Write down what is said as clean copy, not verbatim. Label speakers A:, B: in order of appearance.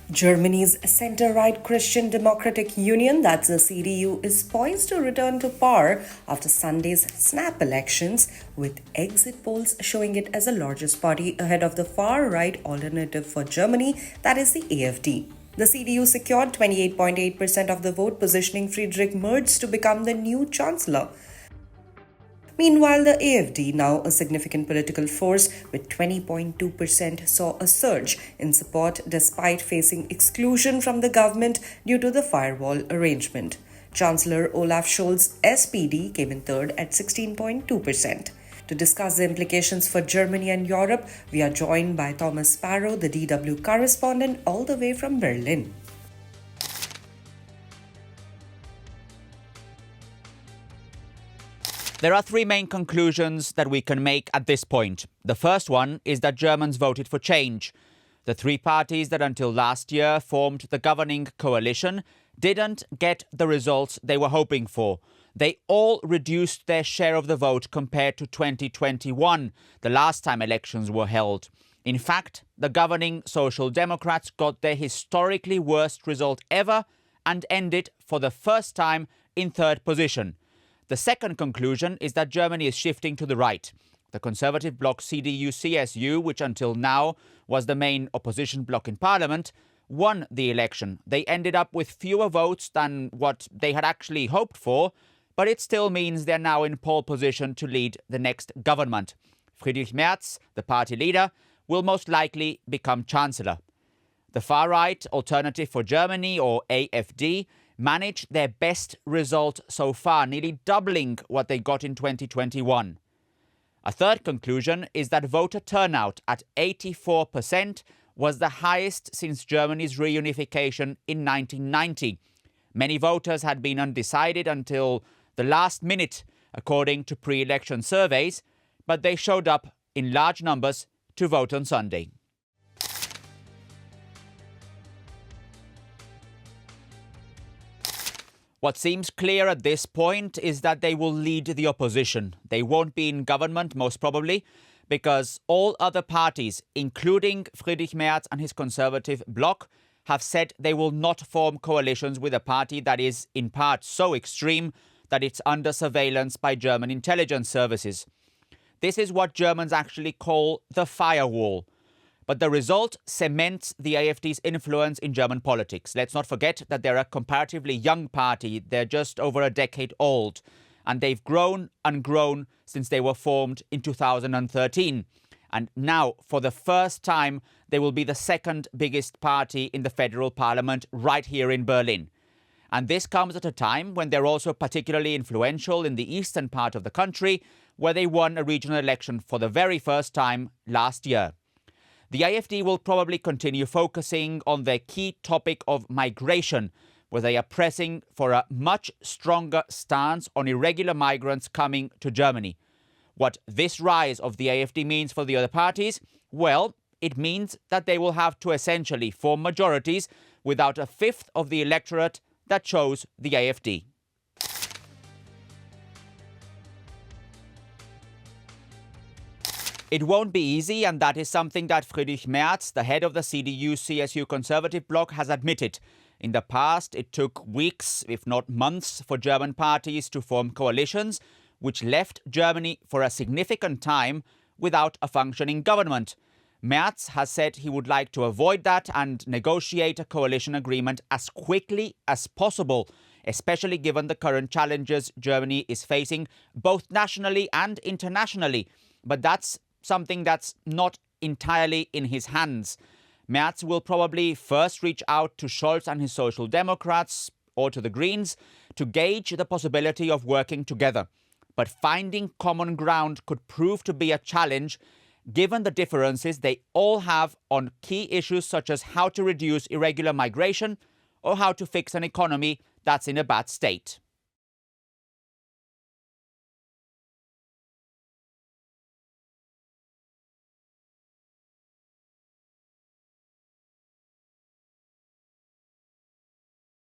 A: Germany's center-right Christian Democratic Union, that's the CDU, is poised to return to power after Sunday's snap elections, with exit polls showing it as the largest party ahead of the far-right Alternative for Germany, that is the AfD. The CDU secured 28.8% of the vote, positioning Friedrich Merz to become the new Chancellor. Meanwhile, the AfD, now a significant political force with 20.2%, saw a surge in support despite facing exclusion from the government due to the firewall arrangement. Chancellor Olaf Scholz, SPD, came in third at 16.2%. To discuss the implications for Germany and Europe, we are joined by Thomas Sparrow, the DW correspondent, all the way from Berlin.
B: There are three main conclusions that we can make at this point. The first one is that Germans voted for change. The three parties that until last year formed the governing coalition didn't get the results they were hoping for. They all reduced their share of the vote compared to 2021, the last time elections were held. In fact, the governing Social Democrats got their historically worst result ever and ended for the first time in third position. The second conclusion is that Germany is shifting to the right. The conservative bloc CDU-CSU, which until now was the main opposition bloc in parliament, won the election. They ended up with fewer votes than what they had actually hoped for, but it still means they're now in pole position to lead the next government. Friedrich Merz, the party leader, will most likely become Chancellor. The far-right Alternative for Germany, or AfD, managed their best result so far, nearly doubling what they got in 2021. A third conclusion is that voter turnout at 84% was the highest since Germany's reunification in 1990. Many voters had been undecided until the last minute, according to pre-election surveys, but they showed up in large numbers to vote on Sunday. What seems clear at this point is that they will lead the opposition. They won't be in government, most probably, because all other parties, including Friedrich Merz and his conservative bloc, have said they will not form coalitions with a party that is, in part, so extreme that it's under surveillance by German intelligence services. This is what Germans actually call the firewall. But the result cements the AfD's influence in German politics. Let's not forget that they're a comparatively young party. They're just over a decade old. And they've grown and grown since they were formed in 2013. And now, for the first time, they will be the second biggest party in the federal parliament right here in Berlin. And this comes at a time when they're also particularly influential in the eastern part of the country, where they won a regional election for the very first time last year. The AfD will probably continue focusing on their key topic of migration, where they are pressing for a much stronger stance on irregular migrants coming to Germany. What this rise of the AfD means for the other parties? Well, it means that they will have to essentially form majorities without a fifth of the electorate that chose the AfD. It won't be easy, and that is something that Friedrich Merz, the head of the CDU-CSU conservative bloc, has admitted. In the past, it took weeks, if not months, for German parties to form coalitions, which left Germany for a significant time without a functioning government. Merz has said he would like to avoid that and negotiate a coalition agreement as quickly as possible, especially given the current challenges Germany is facing, both nationally and internationally. But that's something that's not entirely in his hands. Merz will probably first reach out to Scholz and his Social Democrats, or to the Greens, to gauge the possibility of working together. But finding common ground could prove to be a challenge, given the differences they all have on key issues such as how to reduce irregular migration or how to fix an economy that's in a bad state.